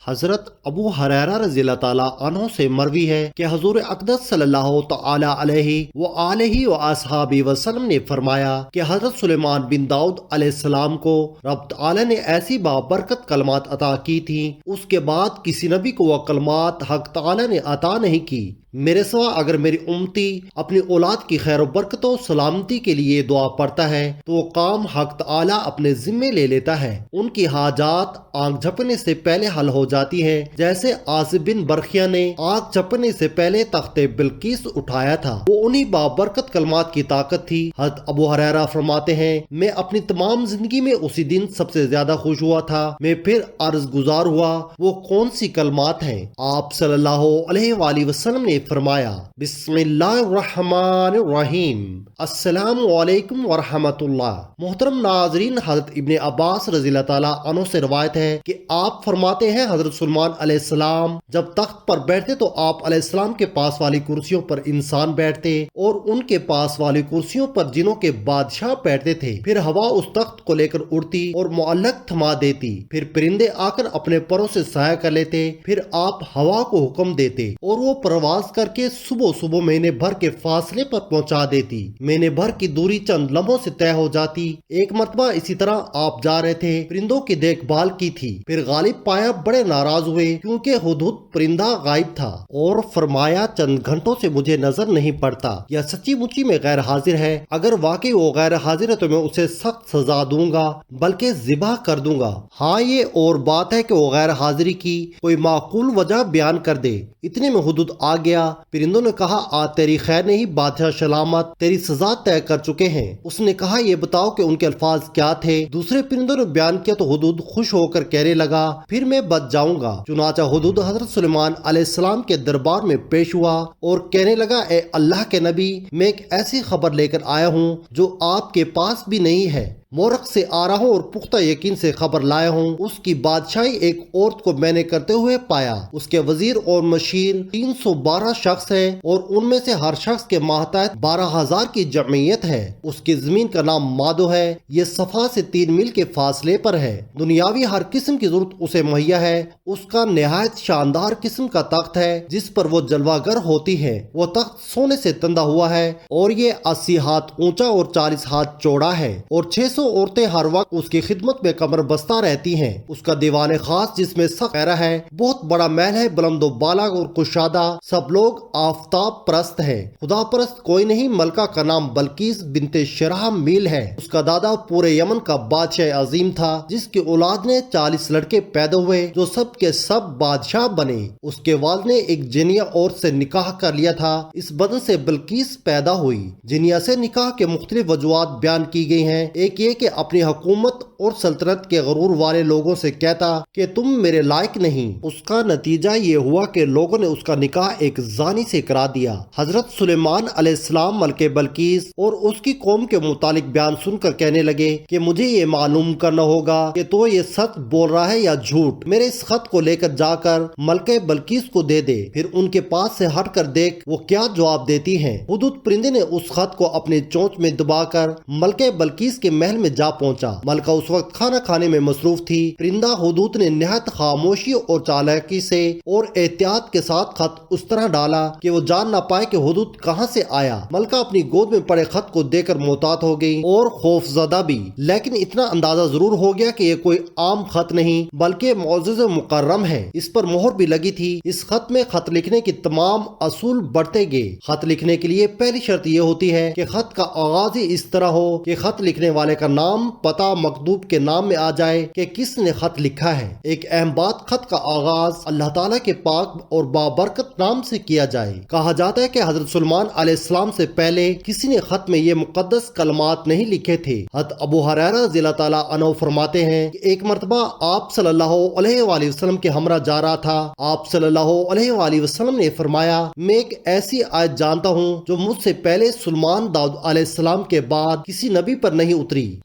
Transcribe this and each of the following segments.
حضرت ابو ہریرہ رضی اللہ تعالیٰ عنہ سے مروی ہے کہ حضور اقدس صلی اللہ تعالی علیہ وآلہ وآصحابہ وسلم نے فرمایا کہ حضرت سلیمان بن داؤد علیہ السلام کو رب تعالی نے ایسی بابرکت کلمات عطا کی تھیں، اس کے بعد کسی نبی کو وہ کلمات حق تعالی نے عطا نہیں کی۔ میرے سوا اگر میری امتی اپنی اولاد کی خیر و برکت و سلامتی کے لیے دعا پڑھتا ہے تو وہ کام حق تعالی اپنے ذمے لے لیتا ہے۔ ان کی حاجات آنکھ جھپکنے سے پہلے حل ہو جاتی ہے، جیسے عاصب بن برخیہ نے آنکھ جھپکنے سے پہلے تخت بلقیس اٹھایا تھا۔ وہ انہی بابرکت کلمات کی طاقت تھی۔ حضرت ابو ہریرہ فرماتے ہیں، میں اپنی تمام زندگی میں اسی دن سب سے زیادہ خوش ہوا تھا۔ میں پھر عرض گزار ہوا وہ کون سی کلمات ہیں؟ آپ صلی اللہ علیہ وآلہ وسلم نے فرمایا، بسم اللہ الرحمن الرحیم، السلام علیکم ورحمۃ اللہ۔ محترم ناظرین، حضرت ابن عباس رضی اللہ تعالیٰ عنہ سے روایت ہے کہ آپ فرماتے ہیں، حضرت سلیمان علیہ السلام جب تخت پر بیٹھتے تو آپ علیہ السلام کے پاس والی کرسیوں پر انسان بیٹھتے اور ان کے پاس والی کرسیوں پر جنوں کے بادشاہ بیٹھتے تھے۔ پھر ہوا اس تخت کو لے کر اڑتی اور معلق تھما دیتی، پھر پرندے آ کر اپنے پروں سے سایہ کر لیتے، پھر آپ ہوا کو حکم دیتے اور وہ پرواز کر کے صبح صبح مہینے بھر کے فاصلے پر پہنچا دیتی۔ مہینے بھر کی دوری چند لمحوں سے طے ہو جاتی۔ ایک مرتبہ اسی طرح آپ جا رہے تھے، پرندوں کی دیکھ بھال کی تھی، پھر غالب پایا بڑے ناراض ہوئے کیونکہ ہدہد پرندہ غائب تھا، اور فرمایا چند گھنٹوں سے مجھے نظر نہیں پڑتا، یا سچی مچی میں غیر حاضر ہے۔ اگر واقعی وہ غیر حاضر ہے تو میں اسے سخت سزا دوں گا، بلکہ ذبح کر دوں گا۔ ہاں، یہ اور بات ہے کہ وہ غیر حاضری کی کوئی معقول وجہ بیان کر دے۔ اتنے میں ہدہد آ گیا۔ پرندوں نے کہا، تیری خیر نہیں بادشاہ سلامت، تیری سزا طے کر چکے ہیں۔ اس نے کہا، یہ بتاؤ کہ ان کے الفاظ کیا تھے؟ دوسرے پرندوں نے بیان کیا تو ہدہد خوش ہو کر کہنے لگا، پھر میں بچ جاؤں گا۔ چنانچہ ہدہد حضرت سلیمان علیہ السلام کے دربار میں پیش ہوا اور کہنے لگا، اے اللہ کے نبی، میں ایک ایسی خبر لے کر آیا ہوں جو آپ کے پاس بھی نہیں ہے۔ مورخ سے آ رہا ہوں اور پختہ یقین سے خبر لایا ہوں۔ اس کی بادشاہی ایک عورت کو میں نے کرتے ہوئے پایا۔ اس کے وزیر اور مشیر 312 شخص ہیں اور ان میں سے ہر شخص کے ماتحت 12,000 کی جمعیت ہے۔ اس کی زمین کا نام مادو ہے، یہ صفا سے 3 میل کے فاصلے پر ہے۔ دنیاوی ہر قسم کی ضرورت اسے مہیا ہے۔ اس کا نہایت شاندار قسم کا تخت ہے جس پر وہ جلوہ گر ہوتی ہے۔ وہ تخت سونے سے تندہ ہوا ہے اور یہ 80 ہاتھ اونچا اور 40 ہاتھ چوڑا ہے، اور 600 عورتیں ہر وقت اس کی خدمت میں کمر بستہ رہتی ہیں۔ اس کا دیوان خاص جس میں سخت پہرا ہے، بہت بڑا محل ہے، بلند و بالا اور کشادہ، سب لوگ آفتاب پرست ہیں۔ خدا پرست کوئی نہیں۔ ملکہ کا نام بلقیس بنت شرحم میل ہے۔ اس کا دادا پورے یمن کا بادشاہ عظیم تھا، جس کی اولاد نے 40 لڑکے پیدا ہوئے جو سب کے سب بادشاہ بنے۔ اس کے والد نے ایک جنیہ عورت سے نکاح کر لیا تھا، اس بدن سے بلقیس پیدا ہوئی۔ جنیہ سے نکاح کے مختلف وجوہات بیان کی گئی ہیں۔ ایک یہ کہ اپنی حکومت اور سلطنت کے غرور والے لوگوں سے کہتا کہ تم میرے لائق نہیں۔ اس کا نتیجہ یہ ہوا کہ لوگوں نے اس کا نکاح ایک زانی سے کرا دیا۔ حضرت سلیمان علیہ السلام ملکہ بلقیس اور اس کی قوم کے متعلق بیان سن کر کہنے لگے کہ مجھے یہ معلوم کرنا ہوگا کہ تو یہ سچ بول رہا ہے یا جھوٹ۔ میرے اس خط کو لے کر جا کر ملکہ بلقیس کو دے دے، پھر ان کے پاس سے ہٹ کر دیکھ وہ کیا جواب دیتی ہیں۔ ہدہد پرندے نے اس خط کو اپنی چونچ میں دبا کر ملکہ بلقیس کے محل میں جا پہنچا۔ ملکہ اس وقت کھانا کھانے میں مصروف تھی۔ پرندہ ہدہد نے نہایت خاموشی اور چالاکی سے اور احتیاط کے ساتھ خط اس طرح ڈالا کہ وہ جان نہ پائے کہ ہدہد کہاں سے آیا۔ ملکہ اپنی گود میں پڑے خط کو دیکھ کر محتاط ہو گئی اور خوف زدہ بھی، لیکن اتنا اندازہ ضرور ہو گیا کہ یہ کوئی عام خط نہیں بلکہ معزز مکرم ہے۔ اس پر مہر بھی لگی تھی۔ اس خط میں خط لکھنے کی تمام اصول بڑھتے گئے۔ خط لکھنے کے لیے پہلی شرط یہ ہوتی ہے کہ خط کا آغاز ہی اس طرح ہو کہ خط لکھنے والے کا نام، پتہ مکتوب کے نام میں آ جائے کہ کس نے خط لکھا ہے۔ ایک اہم بات، خط کا آغاز اللہ تعالیٰ کے پاک اور بابرکت نام سے کیا جائے۔ کہا جاتا ہے کہ حضرت سلیمان علیہ السلام سے پہلے کسی نے خط میں یہ مقدس کلمات نہیں لکھے تھے۔ حضرت ابو ہریرہ رضی اللہ تعالیٰ عنہ فرماتے ہیں کہ ایک مرتبہ آپ صلی اللہ علیہ وآلہ وسلم کے ہمراہ جا رہا تھا۔ آپ صلی اللہ علیہ وآلہ وسلم نے فرمایا، میں ایک ایسی آیت جانتا ہوں جو مجھ سے پہلے سلیمان داؤد علیہ السلام کے بعد کسی نبی پر نہیں اتری۔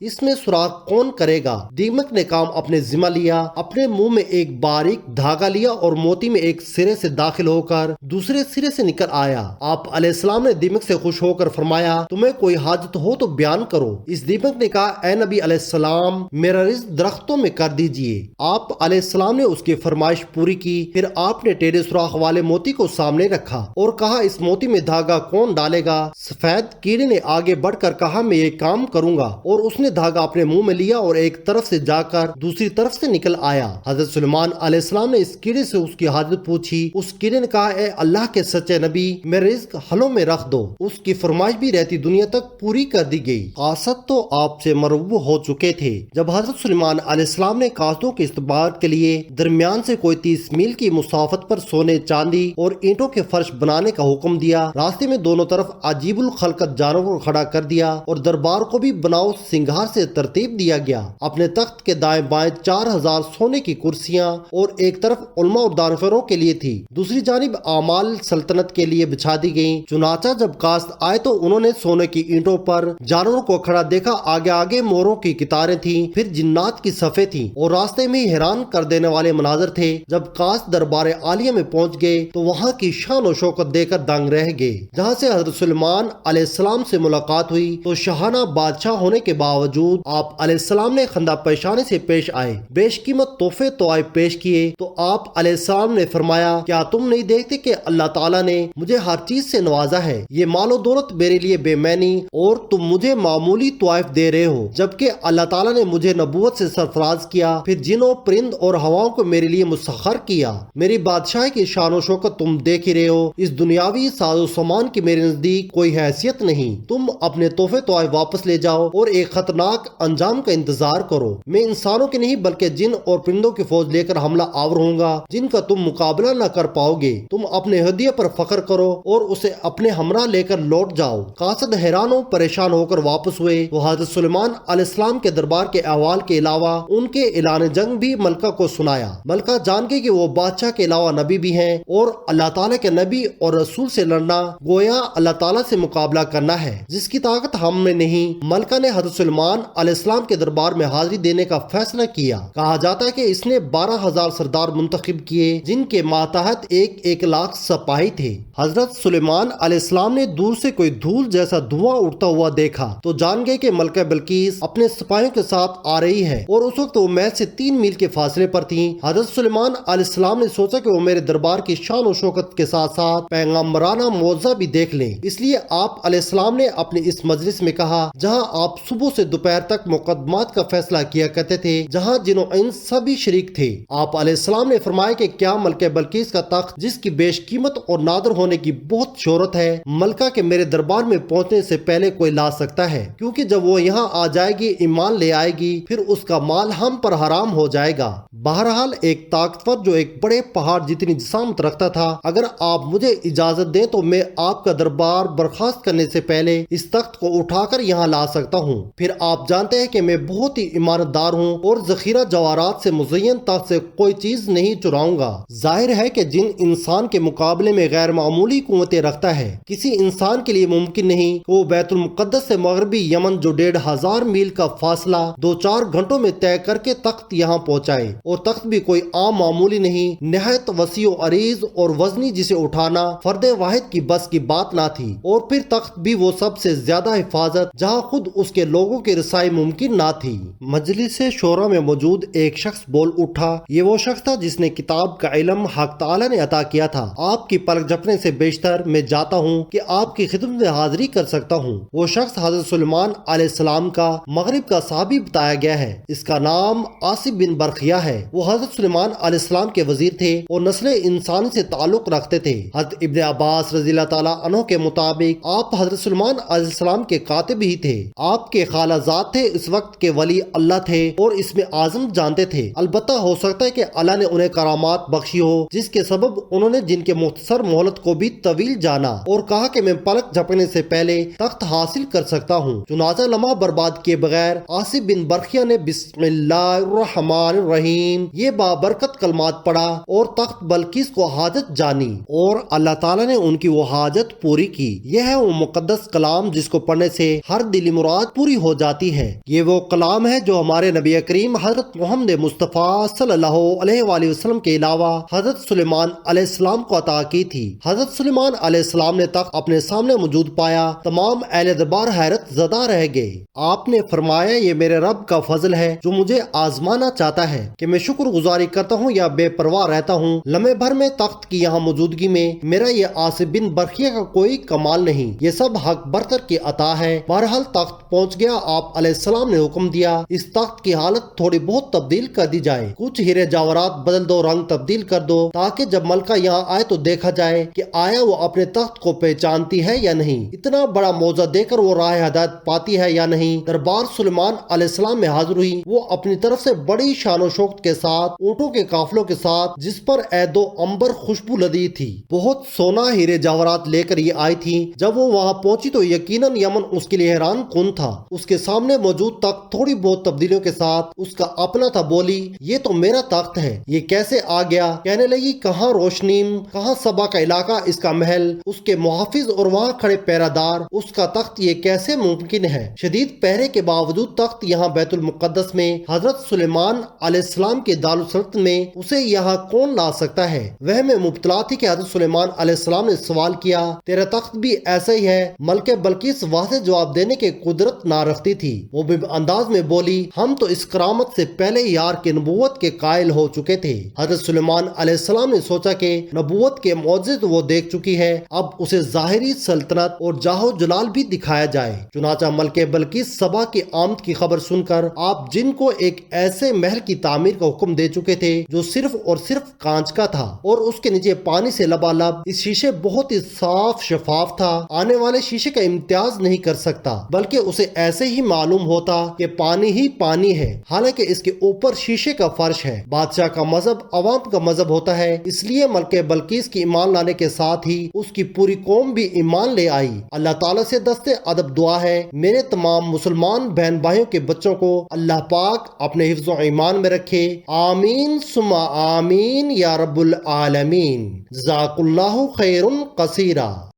اس میں سوراخ کون کرے گا؟ دیمک نے کام اپنے ذمہ لیا، اپنے منہ میں ایک باریک دھاگا لیا اور موتی میں ایک سرے سے داخل ہو کر دوسرے سرے سے نکل آیا۔ آپ علیہ السلام نے دیمک سے خوش ہو کر فرمایا تمہیں کوئی حاجت ہو تو بیان کرو۔ اس دیمک نے کہا اے نبی علیہ السلام میرا رزق درختوں میں کر دیجئے۔ آپ علیہ السلام نے اس کی فرمائش پوری کی۔ پھر آپ نے ٹیڑھے سوراخ والے موتی کو سامنے رکھا اور کہا اس موتی میں دھاگا کون ڈالے گا؟ سفید کیڑے نے آگے بڑھ کر کہا میں یہ کام کروں گا، اور اس نے دھاگا اپنے منہ میں لیا اور ایک طرف سے جا کر دوسری طرف سے نکل آیا۔ حضرت سلیمان علیہ السلام نے اس کیڑے سے اس کی حاجت پوچھی۔ اس کیڑے نے کہا اے اللہ کے سچے نبی میرے رزق حلوں میں رکھ دو۔ اس کی فرمائش بھی رہتی دنیا تک پوری کر دی گئی۔ قاصد تو آپ سے مرعوب ہو چکے تھے۔ جب حضرت سلیمان علیہ السلام نے قاصدوں کے استقبال کے لیے درمیان سے کوئی 30 میل کی مسافت پر سونے چاندی اور اینٹوں کے فرش بنانے کا حکم دیا، راستے میں دونوں طرف عجیب الخلقت جانوروں کو کھڑا کر دیا اور دربار کو بھی بناؤ سنگھار سے ترتیب دیا گیا۔ اپنے تخت کے دائیں بائیں 4000 سونے کی کرسیاں اور ایک طرف علماء اور دانشوروں کے لیے تھی، دوسری جانب اعمال سلطنت کے لیے بچھا دی گئیں۔ چنانچہ جب قاصد آئے تو انہوں نے سونے کی اینٹوں پر جانوروں کو کھڑا دیکھا، آگے آگے موروں کی قطاریں تھیں، پھر جنات کی صفیں تھیں اور راستے میں حیران کر دینے والے مناظر تھے۔ جب قاصد دربار عالیہ میں پہنچ گئے تو وہاں کی شان و شوکت دیکھ کر دنگ رہ گئے۔ جہاں سے حضرت سلیمان علیہ السلام سے ملاقات ہوئی تو شاہانہ بادشاہ ہونے کے باوجود آپ علیہ السلام نے خندہ پیشانی سے پیش آئے، بیش قیمت تحفے طوائف پیش کیے تو آپ علیہ السلام نے فرمایا کیا تم نہیں دیکھتے کہ اللہ تعالیٰ نے مجھے ہر چیز سے نوازا ہے؟ یہ مال و دولت میرے لیے بے معنی اور تم مجھے معمولی طوائف دے رہے ہو، جبکہ اللہ تعالیٰ نے مجھے نبوت سے سرفراز کیا، پھر جنوں پرند اور ہواؤں کو میرے لیے مسخر کیا۔ میری بادشاہی کی شان و شوکت تم دیکھ ہی رہے ہو، اس دنیاوی ساز و سامان کی میرے نزدیک کوئی حیثیت نہیں۔ تم اپنے تحفے طوائف واپس لے جاؤ اور ایک خطرناک انجام کا انتظار کرو۔ میں انسانوں کی نہیں بلکہ جن اور پرندوں کی فوج لے کر حملہ آور ہوں گا جن کا تم مقابلہ نہ کر پاؤ گے۔ تم اپنے ہدیے پر فخر کرو اور اسے اپنے ہمراہ لے کر لوٹ جاؤ۔ قاصد حیران و پریشان ہو کر واپس ہوئے تو حضرت سلیمان علیہ السلام کے دربار کے احوال کے علاوہ ان کے اعلان جنگ بھی ملکہ کو سنایا۔ ملکہ جان گئی کہ وہ بادشاہ کے علاوہ نبی بھی ہیں اور اللہ تعالیٰ کے نبی اور رسول سے لڑنا گویا اللہ تعالیٰ سے مقابلہ کرنا ہے جس کی طاقت ہم میں نہیں۔ ملکہ نے حضرت سلیمان علیہ السلام کے دربار میں حاضری دینے کا فیصلہ کیا۔ کہا جاتا ہے کہ اس نے 12,000 سردار منتخب کیے جن کے ماتحت 1 لاکھ سپاہی تھے۔ حضرت سلیمان علیہ السلام نے دور سے کوئی دھول جیسا دھواں اڑتا ہوا دیکھا تو جان گئے کہ ملکہ بلقیس اپنے سپاہیوں کے ساتھ آ رہی ہے اور اس وقت وہ محل سے 3 میل کے فاصلے پر تھیں۔ حضرت سلیمان علیہ السلام نے سوچا کہ وہ میرے دربار کی شان و شوکت کے ساتھ ساتھ پیغمبرانہ معجزہ بھی دیکھ لیں، اس لیے آپ علیہ السلام نے اپنے اس مجلس میں کہا جہاں آپ صبح سے دوپہر تک مقدمات کا فیصلہ کیا کرتے تھے، جہاں جن و انس سبھی شریک تھے۔ آپ علیہ السلام نے فرمایا کہ کیا ملکہ بلقیس کا تخت جس کی بیش قیمت اور نادر ہونے کی بہت شہرت ہے، ملکہ کے میرے دربار میں پہنچنے سے پہلے کوئی لا سکتا ہے؟ کیونکہ جب وہ یہاں آ جائے گی ایمان لے آئے گی، پھر اس کا مال ہم پر حرام ہو جائے گا۔ بہرحال ایک طاقتور جو ایک بڑے پہاڑ جتنی جسامت رکھتا تھا، اگر آپ مجھے اجازت دیں تو میں آپ کا دربار برخاست کرنے سے پہلے اس تخت کو اٹھا کر یہاں لا سکتا ہوں۔ پھر آپ جانتے ہیں کہ میں بہت ہی ایمانت دار ہوں اور ذخیرہ جواہرات سے مزین تخت سے کوئی چیز نہیں چراؤں گا۔ ظاہر ہے کہ جن انسان کے مقابلے میں غیر معمولی قوتیں رکھتا ہے، کسی انسان کے لیے ممکن نہیں کہ وہ بیت المقدس سے مغربی یمن جو 1500 میل کا فاصلہ 2-4 گھنٹوں میں طے کر کے تخت یہاں پہنچائے، اور تخت بھی کوئی عام معمولی نہیں، نہایت وسیع و عریض اور وزنی جسے اٹھانا فرد واحد کی بس کی بات نہ تھی، اور پھر تخت بھی وہ سب سے زیادہ حفاظت جہاں خود اس کے لوگوں کی رسائی ممکن نہ تھی۔ مجلس شورا میں موجود ایک شخص بول اٹھا، یہ وہ شخص تھا جس نے کتاب کا علم حق تعالی نے عطا کیا تھا۔ آپ کی پلک جھپکنے سے بیشتر میں جاتا ہوں کہ آپ کی خدمت میں حاضری کر سکتا ہوں۔ وہ شخص حضرت سلیمان علیہ السلام کا مغرب کا صحابی بتایا گیا ہے، اس کا نام آصف بن برخیہ ہے۔ وہ حضرت سلیمان علیہ السلام کے وزیر تھے اور نسل انسانی سے تعلق رکھتے تھے۔ حضرت ابن عباس رضی اللہ تعالیٰ عنہ کے مطابق آپ حضرت سلیمان علیہ السلام کے کاتب ہی تھے۔ آپ کے خالہ زاد تھے، اس وقت کے ولی اللہ تھے اور اس میں اعظم جانتے تھے۔ البتہ ہو سکتا ہے کہ اللہ نے انہیں کرامات بخشی ہو جس کے سبب انہوں نے جن کے مختصر مہلت کو بھی طویل جانا اور کہا کہ میں پلک جھپکنے سے پہلے تخت حاصل کر سکتا ہوں۔ چنانچہ لمحہ برباد کیے بغیر آصف بن برقیہ نے بسم اللہ الرحمن الرحیم یہ بابرکت کلمات پڑھا اور تخت بلقیس کو حاجت جانی اور اللہ تعالیٰ نے ان کی وہ حاجت پوری کی۔ یہ ہے وہ مقدس کلام جس کو پڑھنے سے ہر دلی مراد پوری ہو جاتی ہے۔ یہ وہ کلام ہے جو ہمارے نبی کریم حضرت محمد مصطفیٰ صلی اللہ علیہ وآلہ وسلم کے علاوہ حضرت سلیمان علیہ السلام کو عطا کی تھی۔ حضرت سلیمان علیہ السلام نے تخت اپنے سامنے موجود پایا، تمام اہل دربار حیرت زدہ رہ گئے۔ آپ نے فرمایا یہ میرے رب کا فضل ہے جو مجھے آزمانا چاہتا ہے کہ میں شکر گزاری کرتا ہوں یا بے پرواہ رہتا ہوں۔ لمحے بھر میں تخت کی یہاں موجودگی میں میرا یہ آصف بن برقیہ کا کوئی کمال نہیں، یہ سب حق برتر کی عطا ہے۔ بہرحال تخت پہنچ گیا۔ آپ علیہ السلام نے حکم دیا اس تخت کی حالت تھوڑی بہت تبدیل کر دی جائے، کچھ ہیرے جواہرات بدل دو، رنگ تبدیل کر دو، تاکہ جب ملکہ یہاں آئے تو دیکھا جائے کہ آیا وہ اپنے تخت کو پہچانتی ہے یا نہیں، اتنا بڑا موضع دے کر وہ راہ ہدایت پاتی ہے یا نہیں۔ دربار سلیمان علیہ السلام میں حاضر ہوئی، وہ اپنی طرف سے بڑی شان و شوکت کے ساتھ اونٹوں کے قافلوں کے ساتھ جس پر عید و عنبر خوشبو لدی تھی، بہت سونا ہیرے جواہرات لے کر یہ آئی تھی۔ جب وہ وہاں پہنچی تو یقیناً یمن اس کے لیے حیران کن تھا۔ اس کے سامنے موجود تخت تھوڑی بہت تبدیلیوں کے ساتھ اس کا اپنا تھا۔ بولی یہ تو میرا تخت ہے، یہ کیسے آ گیا؟ کہنے لگی کہاں روشنیم، کہاں سبا کا علاقہ، اس کا محل، اس کے محافظ اور وہاں کھڑے پیرادار، اس کا تخت، یہ کیسے ممکن ہے؟ شدید پہرے کے باوجود تخت یہاں بیت المقدس میں حضرت سلیمان علیہ السلام کے دارالسلطنت میں، اسے یہاں کون لا سکتا ہے؟ وہ میں مبتلا تھی کہ حضرت سلیمان علیہ السلام نے سوال کیا تیرا تخت بھی ایسا ہی ہے؟ ملکہ بلقیس واضح جواب دینے کی قدرت نہ رکھتی تھی۔ وہ بھی انداز میں بولی ہم تو اس کرامت سے پہلے یار کے نبوت کے قائل ہو چکے تھے۔ حضرت سلیمان علیہ السلام نے سوچا کہ نبوت کے معجزے تو وہ دیکھ چکی ہے، اب اسے ظاہری سلطنت اور جاہ و جلال بھی دکھایا جائے۔ چنانچہ ملکہ بلقیس سبا کی آمد کی خبر سن کر آپ جن کو ایک ایسے محل کی تعمیر کا حکم دے چکے تھے جو صرف اور صرف کانچ کا تھا اور اس کے نیچے پانی سے لبالب، اس شیشے بہت ہی صاف شفاف تھا، آنے والے شیشے کا امتیاز نہیں کر سکتا، بلکہ اسے ایسے ہی معلوم ہوتا کہ پانی ہی پانی ہے، حالانکہ اس کے اوپر شیشے کا فرش ہے۔ بادشاہ کا مذہب عوام کا مذہب ہوتا ہے، اس لیے ملکہ بلقیس کی ایمان لانے کے ساتھ ہی اس کی پوری قوم بھی ایمان لے آئی۔ اللہ تعالیٰ سے دستے ادب دعا ہے میرے تمام مسلمان بہن بھائیوں کے بچوں کو اللہ پاک اپنے حفظ و ایمان میں رکھے، آمین ثم آمین یا رب العالمین۔ جزاک اللہ خیر کثیرا۔